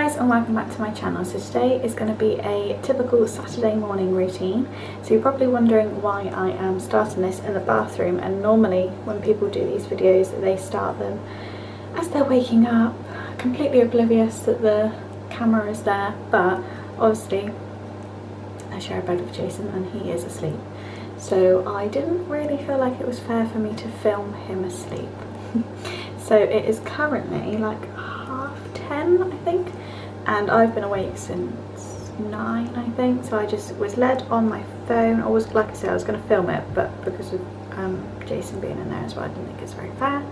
guys, and welcome back to my channel. So today is going to be a typical Saturday morning routine. So you're probably wondering why I am starting this in the bathroom, and normally when people do these videos they start them as they're waking up, completely oblivious that the camera is there. But obviously I share a bed with Jason and he is asleep, so I didn't really feel like it was fair for me to film him asleep. So it is currently like 10, I think, and I've been awake since 9, I think. So I just was led on my phone. I was, like I said, I was going to film it, but because of Jason being in there as well, I didn't think it's very fair.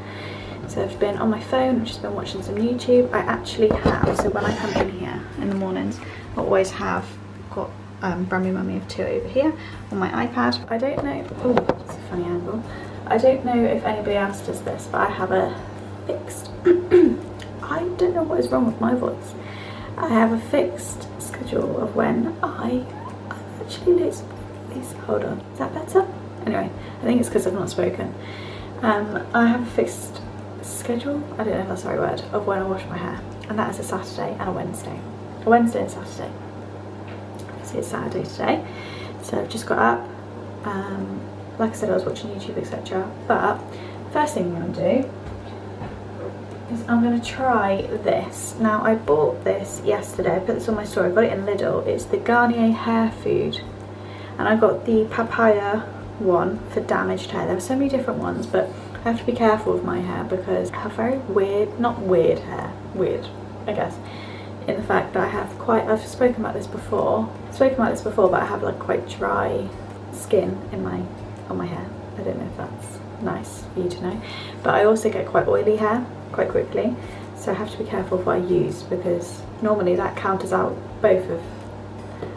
So I've been on my phone, I've just been watching some YouTube. I actually have, so when I come in here in the mornings, I always have got Brand New Mummy of 2 over here on my iPad. I don't know, oh, it's a funny angle. I don't know if anybody else does this, but I have a fixed I don't know what is wrong with my voice. I have a fixed schedule of when I actually lose. Hold on, is that better? Anyway, I think it's because I've not spoken. I have a fixed schedule, I don't know if that's the right word, of when I wash my hair, and that is a Saturday and a Wednesday. A Wednesday and Saturday. So it's Saturday today, so I've just got up. Like I said, I was watching YouTube, etc. But first thing I'm going to do is I'm going to try this. Now, I bought this yesterday. I put this on my story. I got it in Lidl. It's the Garnier Hair Food, and I got the papaya one for damaged hair. There are so many different ones, but I have to be careful with my hair because I have very weird, not weird hair, weird I guess, in the fact that I have quite, I've spoken about this before, but I have like quite dry skin in on my hair. I don't know if that's nice for you to know, but I also get quite oily hair quite quickly, so I have to be careful of what I use, because normally that counters out both of,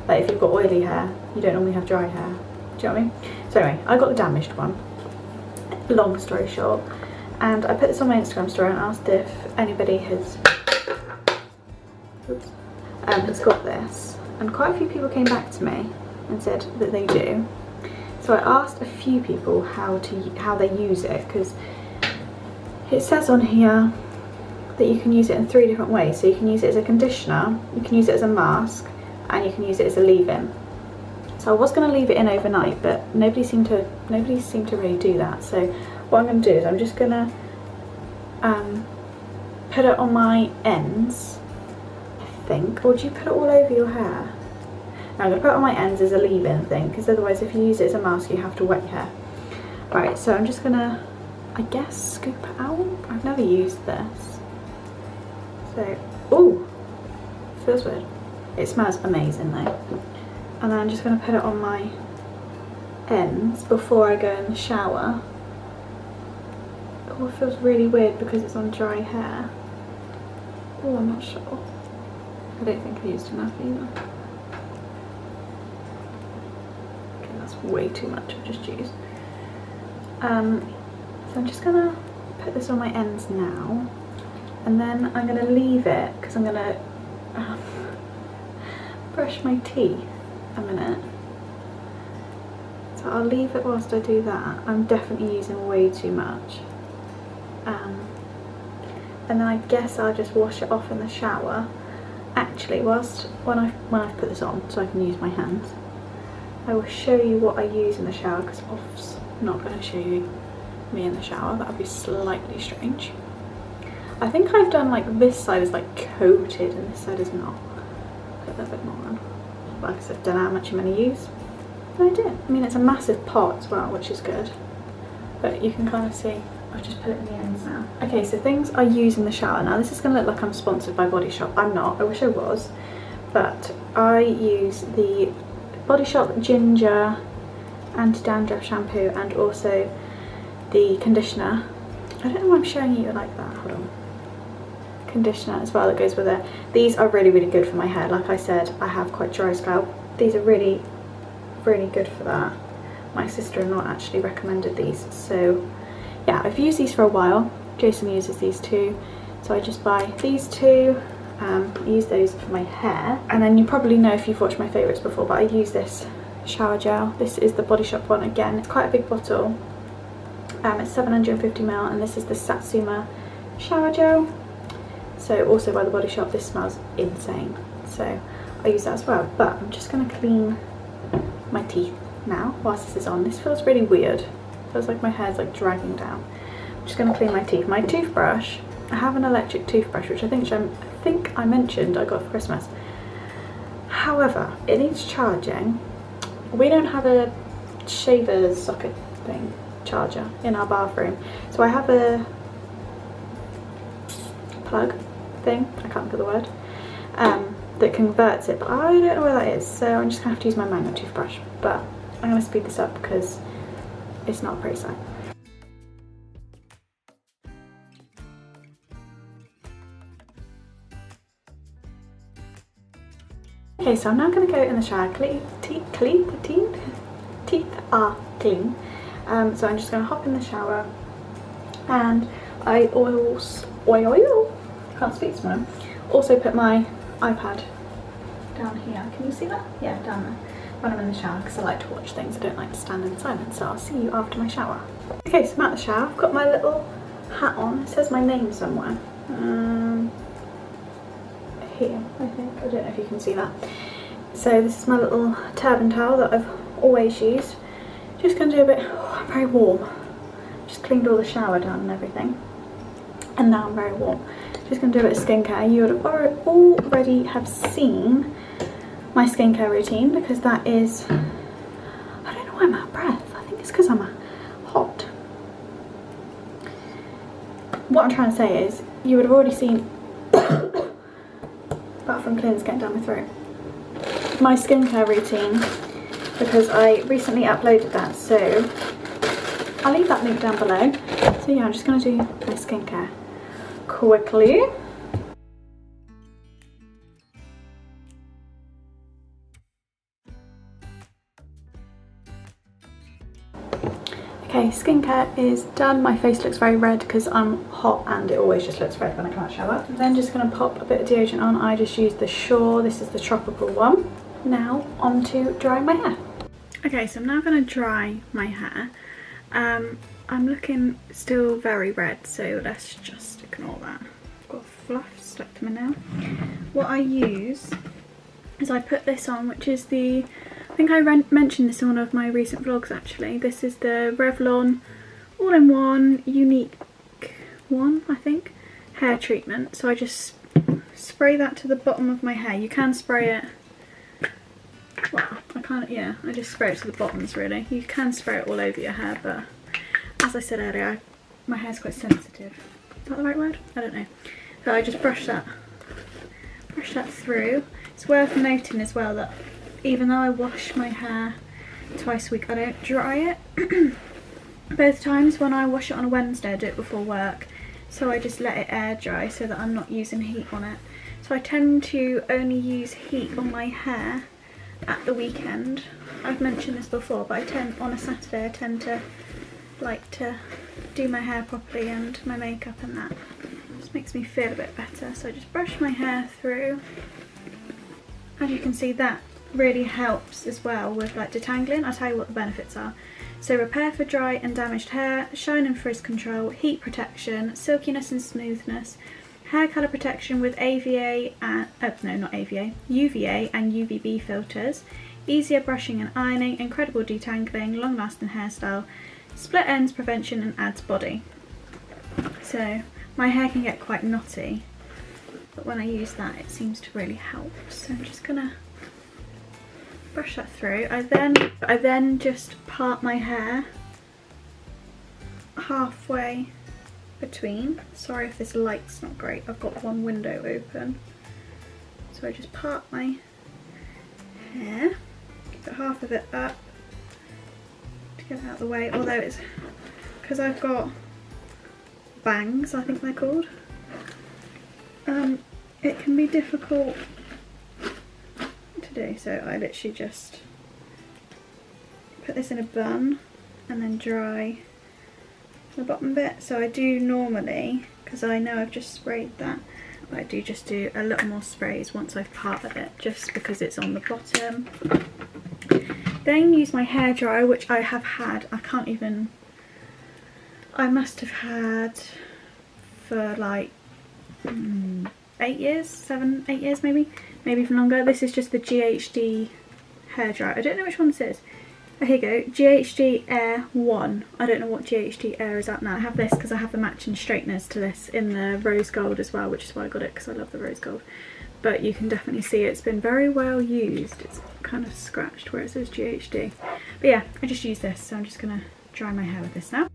like, if you've got oily hair you don't normally have dry hair. Do you know what I mean? So anyway, I got the damaged one, long story short, and I put this on my Instagram story and asked if anybody has got this, and quite a few people came back to me and said that they do. So I asked a few people how they use it, because it says on here that you can use it in 3 different ways. So you can use it as a conditioner, you can use it as a mask, and you can use it as a leave-in. So I was going to leave it in overnight, but nobody seemed to really do that. So what I'm going to do is I'm just going to put it on my ends, I think. Or do you put it all over your hair? No, I'm going to put it on my ends as a leave-in thing, because otherwise if you use it as a mask you have to wet your hair. Right, so I'm just going to, I guess, scoop it out. I've never used this. So, ooh, feels weird. It smells amazing though. And then I'm just going to put it on my ends before I go in the shower. Oh, it feels really weird because it's on dry hair. Oh, I'm not sure. I don't think I used enough either. Okay, that's way too much I've just used. So I'm just going to put this on my ends now, and then I'm going to leave it because I'm going to brush my teeth a minute. So I'll leave it whilst I do that. I'm definitely using way too much. And then I guess I'll just wash it off in the shower. Actually, when I've put this on so I can use my hands, I will show you what I use in the shower, because Off's not going to show you me in the shower. That would be slightly strange. I think I've done like this side is like coated and this side is not. Put that a bit more on. Like I said, don't know how much I'm going to use. But I do. I mean, it's a massive pot as well, which is good. But you can kind of see, I've just put it in the ends now. Okay, so things I use in the shower. Now this is going to look like I'm sponsored by Body Shop. I'm not, I wish I was. But I use the Body Shop Ginger Anti-Dandruff shampoo, and also the conditioner. I don't know why I'm showing you like that, hold on. Conditioner as well that goes with it. These are really, really good for my hair. Like I said, I have quite dry scalp. These are really, really good for that. My sister-in-law actually recommended these, so yeah, I've used these for a while. Jason uses these too, so I just buy these two. I use those for my hair, and then you probably know if you've watched my favourites before, but I use this shower gel. This is the Body Shop one again. It's quite a big bottle. It's 750ml, and this is the Satsuma shower gel. So also by the Body Shop, this smells insane. So I use that as well. But I'm just going to clean my teeth now whilst this is on. This feels really weird. It feels like my hair's like dragging down. I'm just going to clean my teeth. My toothbrush, I have an electric toothbrush, which I think I mentioned I got for Christmas. However, it needs charging. We don't have a shaver socket thing charger in our bathroom, so I have a plug thing, I can't think of the word, that converts it, but I don't know where that is, so I'm just gonna have to use my manual toothbrush. But I'm gonna speed this up because it's not a pretty sight. Okay, so I'm now going to go in the shower. Teeth are clean. So I'm just going to hop in the shower, and I can't speak this morning. Also put my iPad down here. Can you see that? Yeah, down there. When I'm in the shower, because I like to watch things. I don't like to stand in silence. So I'll see you after my shower. Okay, so I'm at the shower. I've got my little hat on. It says my name somewhere. Here, I think. I don't know if you can see that. So this is my little turban towel that I've always used. Just going to do a bit, I'm very warm. Just cleaned all the shower down and everything. And now I'm very warm. Just going to do a bit of skincare. You would have already have seen my skincare routine, because that is, I don't know why I'm out of breath. I think it's because I'm hot. What I'm trying to say is, you would have already seen apart from cleanse getting down my throat, my skincare routine, because I recently uploaded that, so I'll leave that link down below. So yeah, I'm just going to do my skincare quickly. Okay, skincare is done. My face looks very red because I'm hot and it always just looks red when I come out of the shower. I'm then just going to pop a bit of deodorant on. I just used the Shore, this is the tropical one. Now on to drying my hair. Okay, so I'm now going to dry my hair. I'm looking still very red, so let's just ignore that. I've got fluff stuck to my nail. What I use is I put this on, which is the, I think I mentioned this in one of my recent vlogs actually. This is the Revlon all-in-one unique one, I think, hair treatment. So I just spray that to the bottom of my hair. You can spray it, well, I just spray it to the bottoms really. You can spray it all over your hair, but as I said earlier, my hair's quite sensitive. Is that the right word? I don't know. So I just brush that through. It's worth noting as well that even though I wash my hair twice a week, I don't dry it. Both times when I wash it on a Wednesday, I do it before work. So I just let it air dry so that I'm not using heat on it. So I tend to only use heat on my hair at the weekend. I've mentioned this before, but on a Saturday I tend to like to do my hair properly and my makeup and that. It just makes me feel a bit better. So I just brush my hair through. As you can see, that really helps as well with like detangling. I'll tell you what the benefits are. So repair for dry and damaged hair, shine and frizz control, heat protection, silkiness and smoothness, hair colour protection with UVA and UVB filters, easier brushing and ironing, incredible detangling, long lasting hairstyle, split ends prevention, and adds body. So my hair can get quite knotty, but when I use that it seems to really help. So I'm just gonna brush that through. I then just part my hair halfway between. Sorry if this light's not great, I've got one window open. So I just part my hair, put half of it up to get it out of the way, although it's because I've got bangs, I think they're called. It can be difficult to do, so I literally just put this in a bun and then dry the bottom bit. So I do normally, because I know I've just sprayed that, but I do just do a little more sprays once I've parted it, just because it's on the bottom. Then use my hairdryer, which I have had, I must have had for like 8 years, 7, 8 years maybe even longer. This is just the GHD hairdryer. I don't know which one this is. Oh, here you go, GHD Air 1. I don't know what GHD Air is at now. I have this because I have the matching straighteners to this in the rose gold as well, which is why I got it, because I love the rose gold. But you can definitely see it's been very well used. It's kind of scratched where it says GHD. But yeah, I just use this, so I'm just going to dry my hair with this now.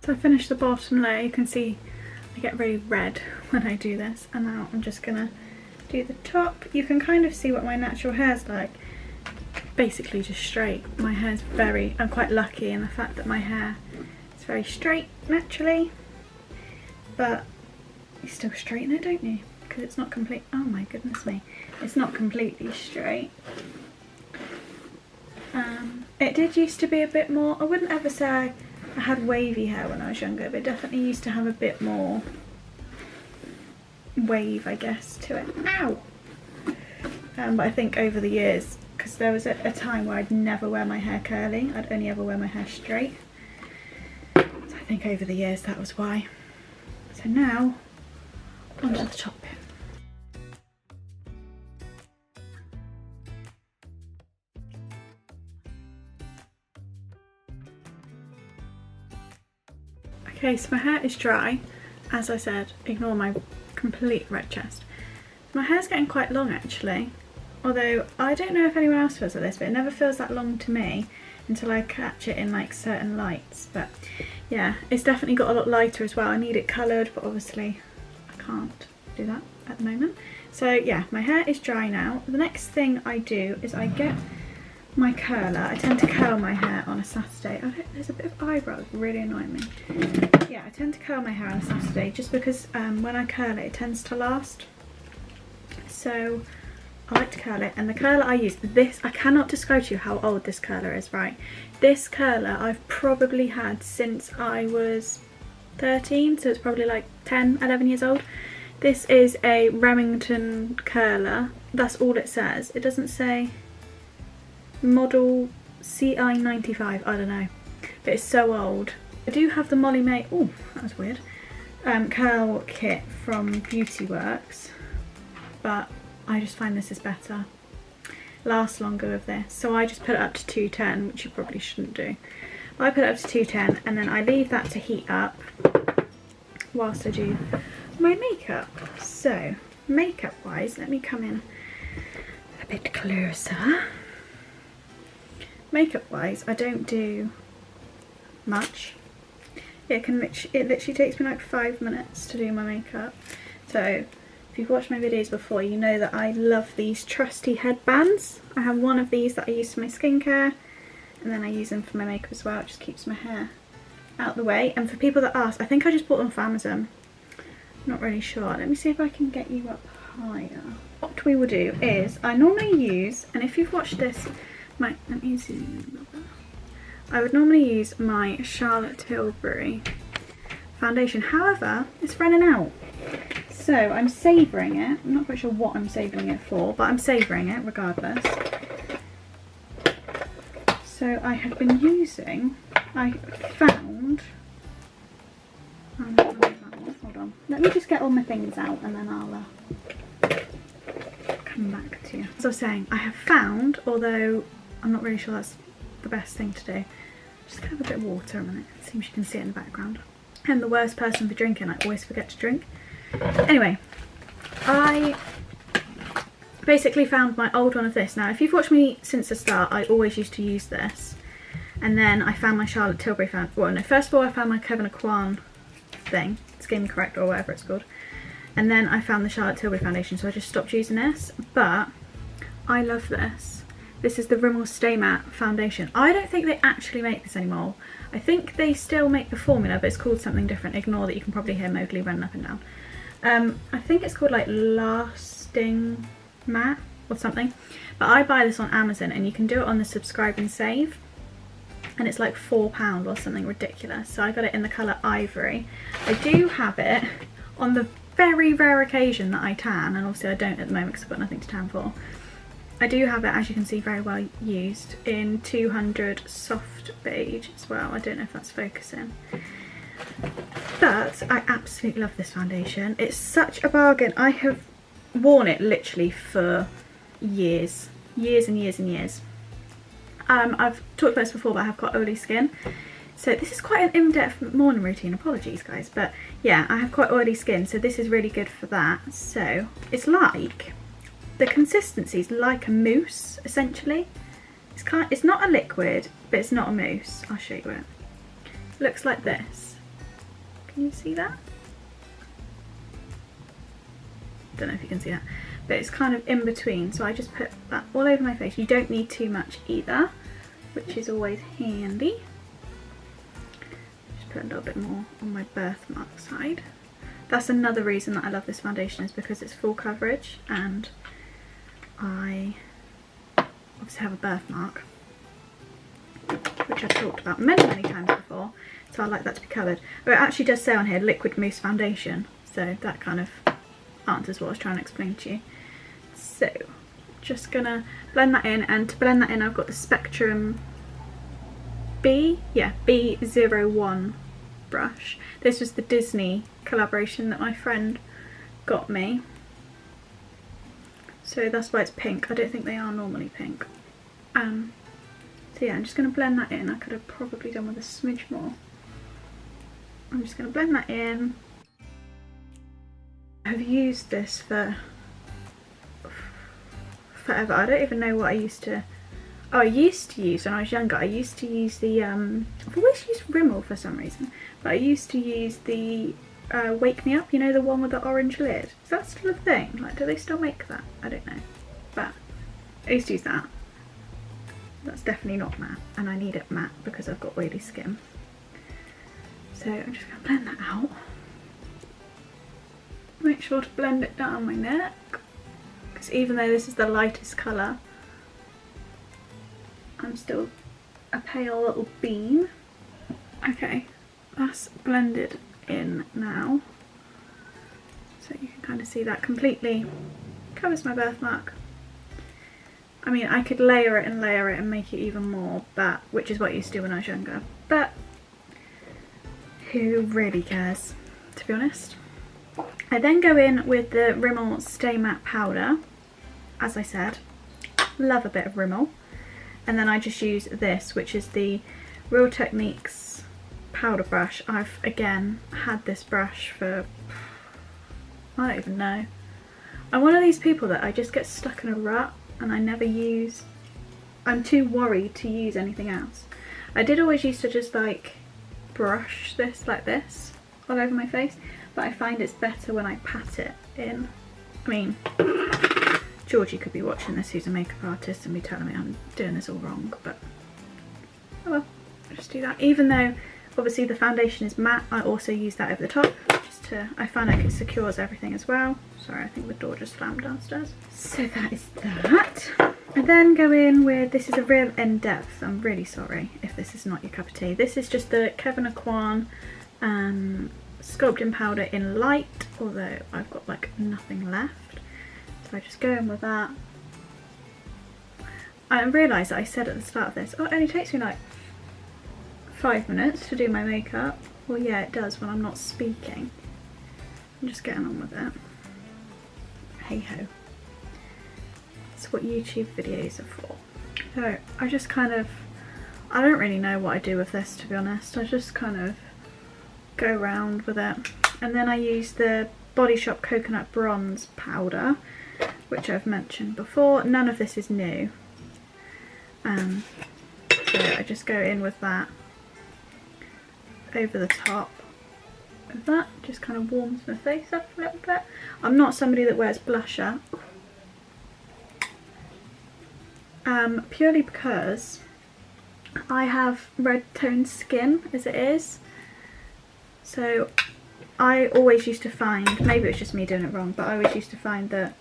So I finished the bottom layer. You can see I get really red when I do this, and now I'm just gonna do the top. You can kind of see what my natural hair's like. Basically just straight. My hair's I'm quite lucky in the fact that my hair is very straight naturally, but you still straighten it, don't you? Because it's not complete. Oh my goodness me, it's not completely straight. It did used to be a bit more. I wouldn't ever say I had wavy hair when I was younger, but it definitely used to have a bit more wave, I guess, to it. Ow! But I think over the years, because there was a time where I'd never wear my hair curly, I'd only ever wear my hair straight. So I think over the years that was why. So now, onto the top bit. Okay, so my hair is dry. As I said, ignore my complete red chest. My hair's getting quite long actually, although I don't know if anyone else feels like this, but it never feels that long to me until I catch it in like certain lights. But yeah, it's definitely got a lot lighter as well. I need it coloured, but obviously I can't do that at the moment. So yeah, my hair is dry now. The next thing I do is I get my curler. I tend to curl my hair on a Saturday. There's a bit of eyebrows really annoying me. Yeah, I tend to curl my hair on a Saturday just because when I curl it, it tends to last. So I like to curl it, and the curler I use, this, I cannot describe to you how old this curler is, right? This curler I've probably had since I was 13, so it's probably like 10, 11 years old. This is a Remington curler. That's all it says. It doesn't say model CI95, I don't know, but it's so old. I do have the Molly May, oh that was weird, curl kit from Beauty Works, but I just find this is better, lasts longer with this, so I just put it up to 210, which you probably shouldn't do. But I put it up to 210 and then I leave that to heat up whilst I do my makeup. So makeup wise, let me come in a bit closer. Makeup wise, I don't do much. It literally takes me like 5 minutes to do my makeup. So if you've watched my videos before, you know that I love these trusty headbands. I have one of these that I use for my skincare, and then I use them for my makeup as well. It just keeps my hair out the way. And for people that ask, I think I just bought them off Amazon. Not really sure. Let me see if I can get you up higher. What we will do is, I normally use, and if you've watched this, let me zoom. I would normally use my Charlotte Tilbury foundation. However, it's running out. So I'm savouring it. I'm not quite sure what I'm savouring it for, but I'm savouring it regardless. So I have been using, I found, hold on, let me just get all my things out and then I'll come back to you. As I was saying, I have found, although I'm not really sure that's the best thing to do, just have a bit of water a minute. It seems you can see it in the background. I'm the worst person for drinking, I always forget to drink. Anyway, I basically found my old one of this. Now if you've watched me since the start, I always used to use this, and then I found my Charlotte Tilbury well no, first of all I found my Kevyn Aucoin thing, Skin Correct or whatever it's called, and then I found the Charlotte Tilbury foundation, so I just stopped using this. But I love this. This is the Rimmel Stay Matte foundation. I don't think they actually make this anymore. I think they still make the formula, but it's called something different. Ignore that you can probably hear Mowgli running up and down. I think it's called like Lasting Matte or something. But I buy this on Amazon, and you can do it on the subscribe and save. And it's like £4 or something ridiculous. So I got it in the colour Ivory. I do have it on the very rare occasion that I tan, and obviously I don't at the moment because I've got nothing to tan for. I do have it, as you can see, very well used in 200 soft beige as well. I don't know if that's focusing. But I absolutely love this foundation. It's such a bargain. I have worn it literally for years. Years and years and years. I've talked about this before, but I have got oily skin. So this is quite an in-depth morning routine. Apologies, guys. But yeah, I have quite oily skin, so this is really good for that. So it's like... the consistency is like a mousse, essentially. It's not a liquid, but it's not a mousse. I'll show you it. It looks like this. Can you see that? Don't know if you can see that, but it's kind of in between. So I just put that all over my face. You don't need too much either, which is always handy. Just put a little bit more on my birthmark side. That's another reason that I love this foundation, is because it's full coverage, and I obviously have a birthmark, which I've talked about many times before, so I like that to be covered. But it actually does say on here liquid mousse foundation, so that kind of answers what I was trying to explain to you. So just gonna blend that in, and to blend that in I've got the Spectrum B01 brush. This was the Disney collaboration that my friend got me. So that's why it's pink. I don't think they are normally pink. So yeah, I'm just going to blend that in. I could have probably done with a smidge more. I'm just going to blend that in. I've used this for forever. I don't even know what I used to... Oh, I used to use, when I was younger, I used to use the... I've always used Rimmel for some reason. But I used to use the... Wake Me Up, you know, the one with the orange lid. Is that still a thing? Like, do they still make that? I don't know. But I used to use that. That's definitely not matte, and I need it matte because I've got oily skin. So I'm just going to blend that out. Make sure to blend it down my neck, because even though this is the lightest colour, I'm still a pale little bean. Okay, that's blended in now, so you can kind of see that completely covers my birthmark. I mean, I could layer it and make it even more, but which is what I used to do when I was younger, but who really cares, to be honest. I then go in with the Rimmel Stay Matte powder. As I said, love a bit of Rimmel, and then I just use this, which is the Real Techniques powder brush. I've again had this brush for, I don't even know. I'm one of these people that I just get stuck in a rut and I never use, I'm too worried to use anything else. I did always used to just like brush this like this all over my face, but I find it's better when I pat it in. I mean, Georgie could be watching this, who's a makeup artist, and be telling me I'm doing this all wrong, but oh well, I'll just do that. Even though obviously the foundation is matte, I also use that over the top, just to, I find like it secures everything as well. Sorry, I think the door just slammed downstairs. So that is that. I then go in with, this is a real in-depth, I'm really sorry if this is not your cup of tea. This is just the Kevyn Aucoin sculpting powder in light, although I've got like nothing left. So I just go in with that. I realised that I said at the start of this, oh, it only takes me like 5 minutes to do my makeup. Well, yeah, it does when I'm not speaking. I'm just getting on with it. Hey ho. That's what YouTube videos are for. So I just kind of, I don't really know what I do with this, to be honest. I just kind of go around with it. And then I use the Body Shop Coconut Bronze powder, which I've mentioned before. None of this is new. So I just go in with that over the top of that. Just kind of warms my face up a little bit. I'm not somebody that wears blusher, purely because I have red toned skin as it is. So I always used to find, maybe it's just me doing it wrong, but I always used to find that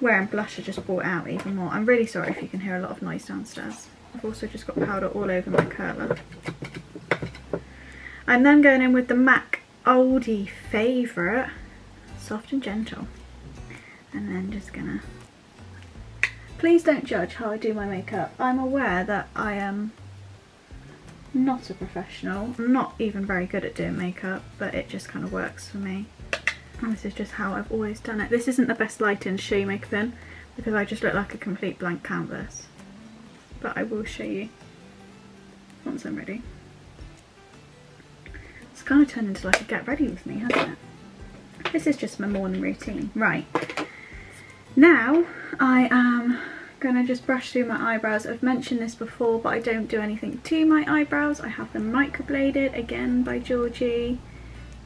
wearing blusher just brought it out even more. I'm really sorry if you can hear a lot of noise downstairs. I've also just got powder all over my curler. I'm then going in with the MAC oldie favourite, Soft and Gentle. And then just gonna Please don't judge how I do my makeup. I'm aware that I am not a professional. I'm not even very good at doing makeup, but it just kind of works for me. And this is just how I've always done it. This isn't the best lighting to show you makeup in because I just look like a complete blank canvas. But I will show you once I'm ready. It's kind of turned into like a get ready with me, hasn't it? This is just my morning routine. Right. Now I am gonna just brush through my eyebrows. I've mentioned this before, but I don't do anything to my eyebrows. I have them microbladed, again by Georgie.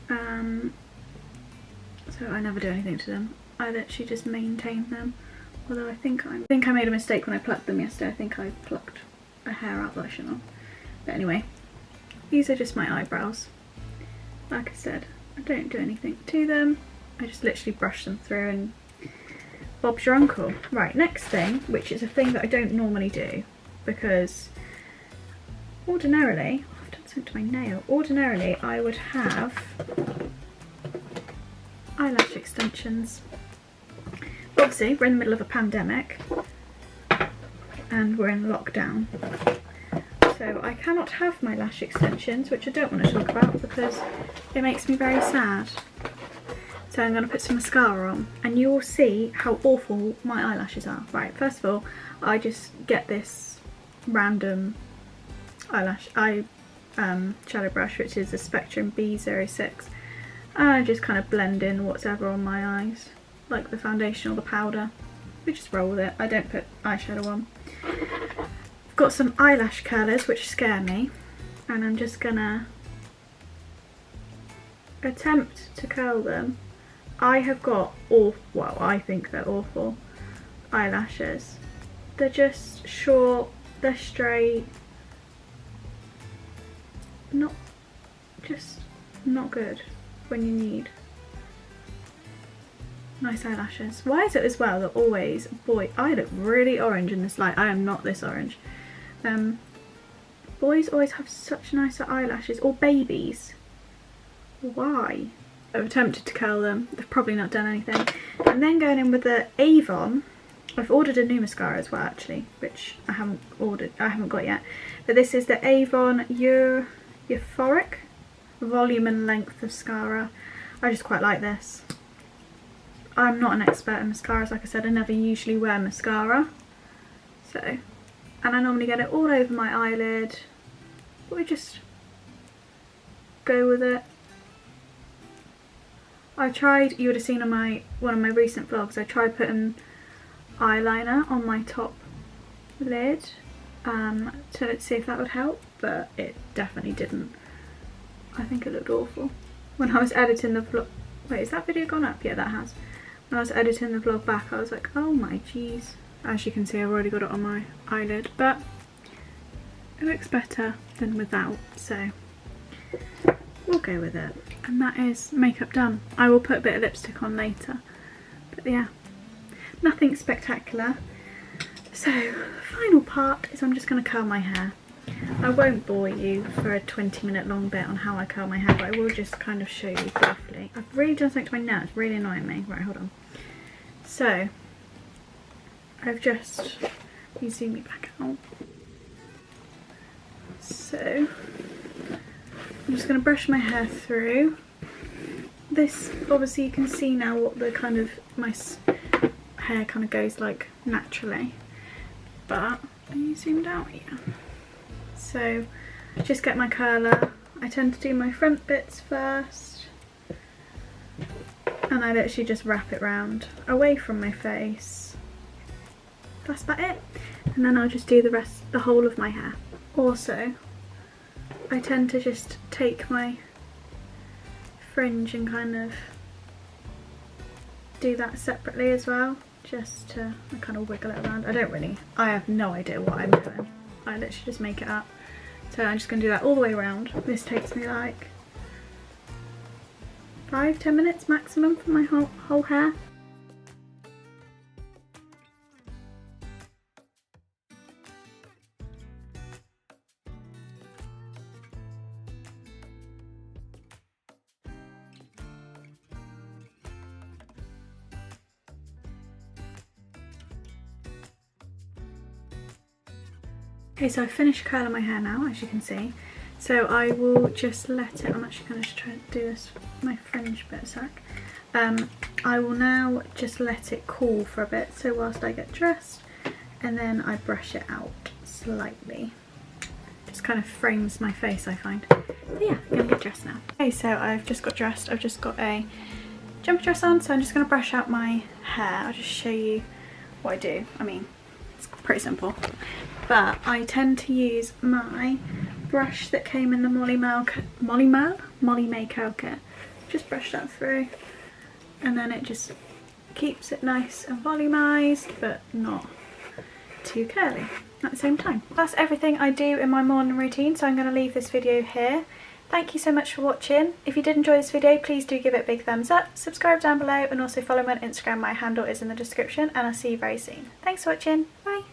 So I never do anything to them. I literally just maintain them. Although I think I made a mistake when I plucked them yesterday. I think I plucked a hair out that I shouldn't have. But anyway, these are just my eyebrows. Like I said, I don't do anything to them. I just literally brush them through and Bob's your uncle. Right, next thing, which is a thing that I don't normally do because ordinarily, I've done something to my nail. Ordinarily, I would have eyelash extensions. Obviously, we're in the middle of a pandemic and we're in lockdown. So I cannot have my lash extensions, which I don't want to talk about because it makes me very sad. So I'm going to put some mascara on and you will see how awful my eyelashes are. Right, first of all, I just get this random shadow brush, which is a Spectrum B06. And I just kind of blend in whatever on my eyes, like the foundation or the powder. We just roll with it. I don't put eyeshadow on. I've got some eyelash curlers which scare me, and I'm just gonna attempt to curl them. I have got well, I think they're awful eyelashes. They're just short, they're straight, not good when you need nice eyelashes. Why is it as well that always, boy, I look really orange in this light. I am not this orange. Boys always have such nicer eyelashes, or babies. Why? I've attempted to curl them. They've probably not done anything. And then going in with the Avon. I've ordered a new mascara as well, actually, which I haven't got yet. But this is the Avon Euphoric Volume and Length Mascara. I just quite like this. I'm not an expert in mascaras, like I said. I never usually wear mascara. So, and I normally get it all over my eyelid. But we just go with it. I tried, you would have seen on one of my recent vlogs, I tried putting eyeliner on my top lid to see if that would help, but it definitely didn't. I think it looked awful. When I was editing the vlog, wait, is that video gone up? Yeah, that has. When I was editing the vlog back, I was like, oh my jeez. As you can see, I've already got it on my eyelid, but it looks better than without, so we'll go with it. And that is makeup done. I will put a bit of lipstick on later, but yeah, nothing spectacular. So the final part is I'm just going to curl my hair. I won't bore you for a 20-minute long bit on how I curl my hair, but I will just kind of show you briefly. I've really done something to my nail, it's really annoying me. Right, hold on. So I've just, you see me back out. So I'm just going to brush my hair through. This, obviously you can see now what the kind of, my hair kind of goes like naturally. But, are you zoomed out here? So, just get my curler. I tend to do my front bits first. And I literally just wrap it round, away from my face. That's about it. And then I'll just do the whole of my hair. Also, I tend to just take my fringe and kind of do that separately as well, just to kind of wiggle it around. I have no idea what I'm doing. I literally just make it up. So I'm just going to do that all the way around. This takes me like 5-10 minutes maximum for my whole hair. Okay, so I finished curling my hair now, as you can see. So I will just let it, I'm actually going to just try to do this, my fringe bit a sec. I will now just let it cool for a bit, so whilst I get dressed, and then I brush it out slightly. Just kind of frames my face, I find. But yeah, I'm going to get dressed now. Okay, so I've just got dressed. I've just got a jumper dress on, so I'm just going to brush out my hair. I'll just show you what I do. I mean, it's pretty simple. But I tend to use my brush that came in the Molly May curl kit. Just brush that through, and then it just keeps it nice and volumized but not too curly at the same time. That's everything I do in my morning routine, so I'm going to leave this video here. Thank you so much for watching. If you did enjoy this video, please do give it a big thumbs up, subscribe down below, and also follow me on Instagram. My handle is in the description, and I'll see you very soon. Thanks for watching. Bye.